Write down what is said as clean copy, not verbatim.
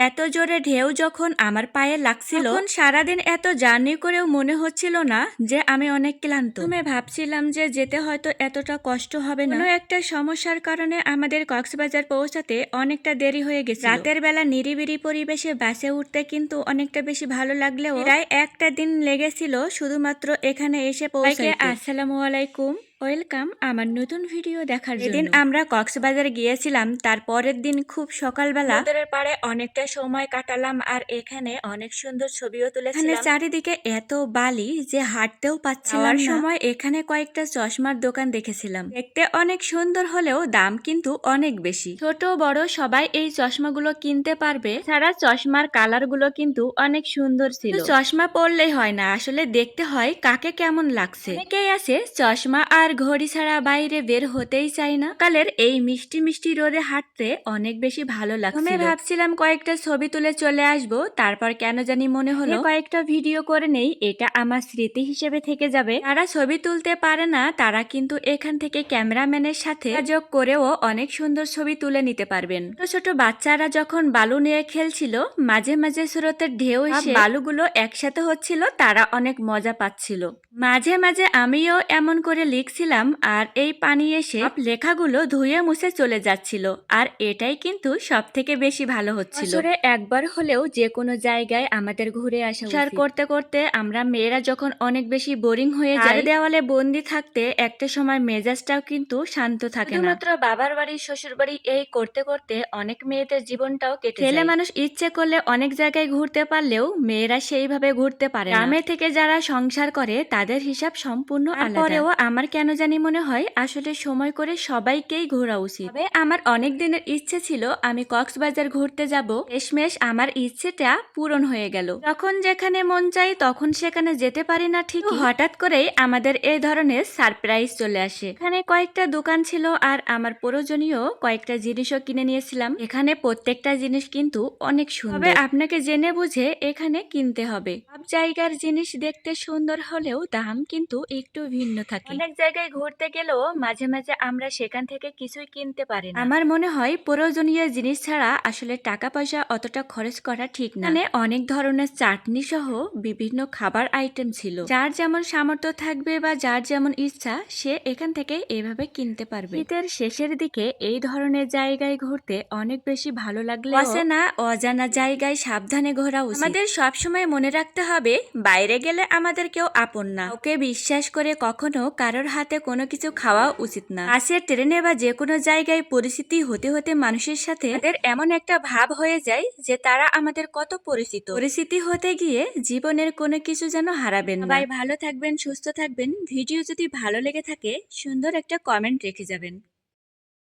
এত জোরে ঢেউ যখন আমার পায়ে লাগছিল তখন সারাদিন এত জার্নি করেও মনে হচ্ছিল না যে আমি অনেক ক্লান্ত। আমি ভাবছিলাম যে যেতে হয়তো এতটা কষ্ট হবে না। কোনো একটা সমস্যার কারণে আমাদের কক্সবাজার পৌঁছাতে অনেকটা দেরি হয়ে গেছে। রাতের বেলা নিরিবিলি পরিবেশে বাসে উঠতে কিন্তু অনেকটা বেশি ভালো লাগলেও প্রায় একটা দিন লেগেছিল শুধুমাত্র এখানে এসে পৌঁছাইতে। আসসালামু আলাইকুম, ওয়েলকাম আমার নতুন ভিডিও দেখার জন্য। এদিন আমরা কক্সবাজার গিয়েছিলাম, তার পরের দিন খুব সকালবেলা সমুদ্রের পাড়ে অনেকটা সময় কাটালাম আর এখানে অনেক সুন্দর ছবিও তুলেছিলাম। চারিদিকে এত বালি যে হাঁটতেও পাচ্ছিলাম না। সময় এখানে কয়েকটা চশমার দোকান দেখেছিলাম, দেখতে অনেক সুন্দর হলেও দাম কিন্তু অনেক বেশি। ছোট বড় সবাই এই চশমাগুলো কিনতে পারবে, ছাড়া চশমার কালার গুলো কিন্তু অনেক সুন্দর ছিল। চশমা পরলেই হয় না, আসলে দেখতে হয় কাকে কেমন লাগছে। অনেকেই আছে চশমা আর ঘড়ি ছাড়া বাইরে বের হতেই চাই না। কালের এই মিষ্টি মিষ্টি রোদে হাঁটতে অনেক বেশি ভালো লাগছে। আমি ভাবছিলাম কয়েকটা ছবি তুলে চলে আসব, তারপর কেন জানি মনে হলো কয়েকটা ভিডিও করে নেই, এটা আমার স্মৃতি হিসেবে থেকে যাবে। যারা ছবি তুলতে পারে না তারা কিন্তু এখান থেকে ক্যামেরাম্যানের সাথে যোগাযোগ করেও অনেক সুন্দর ছবি তুলে নিতে পারবেন। ছোট ছোট বাচ্চারা যখন বালু নিয়ে খেলছিল, মাঝে মাঝে স্রোতের ঢেউ এসে বালুগুলো একসাথে হচ্ছিল, তারা অনেক মজা পাচ্ছিল। মাঝে মাঝে আমিও এমন করে লিখছিলাম আর এই পানি এসে লেখাগুলো ধুয়ে মুছে চলে যাচ্ছিল, আর এটাই কিন্তু সব থেকে বেশি ভালো হচ্ছিল। বছরে একবার হলেও যে কোনো জায়গায় আমাদের ঘুরে আসা উচিত। করতে করতে আমরা মেয়েরা যখন অনেক বেশি বোরিং হয়ে যায়, দেওয়ালে বন্দি থাকতে একটা সময় মেজাজটাও কিন্তু শান্ত থাকে না। মাত্র বাবার বাড়ি শ্বশুর বাড়ি এই করতে করতে অনেক মেয়েদের জীবনটাও কেটে যায়। ছেলে মানুষ ইচ্ছে করলে অনেক জায়গায় ঘুরতে পারলেও মেয়েরা সেইভাবে ঘুরতে পারে না। গ্রামে থেকে যারা সংসার করে তাদের হিসাব সম্পূর্ণ আলাদা। পরেও আমার কেন জানি মনে হয় আসলে সময় করে সবাইকেই ঘোরা উচিত। তবে আমার অনেক দিনের ইচ্ছে ছিল আমি কক্সবাজার ঘুরতে যাব, শেষমেশ আমার ইচ্ছেটা পূরণ হয়ে গেল। যখন যেখানে মন চাই তখন সেখানে যেতে পারি না ঠিক, হঠাৎ করেই আমাদের এই ধরনের সারপ্রাইজ চলে আসে। এখানে কয়েকটা দোকান ছিল আর আমার প্রয়োজনীয় কয়েকটা জিনিসও কিনে নিয়েছিলাম। এখানে প্রত্যেকটা জিনিস কিন্তু অনেক সুন্দর, তবে আপনাকে জেনে বুঝে এখানে কিনতে হবে। সব জায়গার জিনিস দেখতে সুন্দর হলেও দাম কিন্তু একটু ভিন্ন থাকে। অনেক জায়গায় ঘুরতে গেলেও মাঝে মাঝে আমরা সেখান থেকে কিছুই কিনতে পারি না। আমার মনে হয় প্রয়োজনীয় জিনিস ছাড়া আসলে টাকা পয়সা অতটা খরচ করা ঠিক না। মানে অনেক ধরনের চাটনি সহ বিভিন্ন খাবার আইটেম ছিল। যার যেমন সামর্থ্য থাকবে বা যার যেমন ইচ্ছা সে এখান থেকে এভাবে কিনতে পারবে। শীতের শেষের দিকে এই ধরনের জায়গায় ঘুরতে অনেক বেশি ভালো লাগলে অচেনা অজানা জায়গায় সাবধানে ঘোরা উচিত। আমাদের সবসময় মনে রাখতে হবে বাইরে গেলে আমাদের কেউ আপন না। ওকে বিশ্বাস করে কখনো কারোর হাতে কোনো কিছু খাওয়া উচিত না। বাসে ট্রেনে বা যে কোনো জায়গায় পরিস্থিতি হতে হতে মানুষের সাথে আমাদের এমন একটা ভাব হয়ে যায় যে তারা আমাদের কত পরিচিত। পরিস্থিতি হতে গিয়ে জীবনের কোনো কিছু যেন হারাবেন না। সবাই ভালো থাকবেন, সুস্থ থাকবেন। ভিডিও যদি ভালো লেগে থাকে সুন্দর একটা কমেন্ট রেখে যাবেন।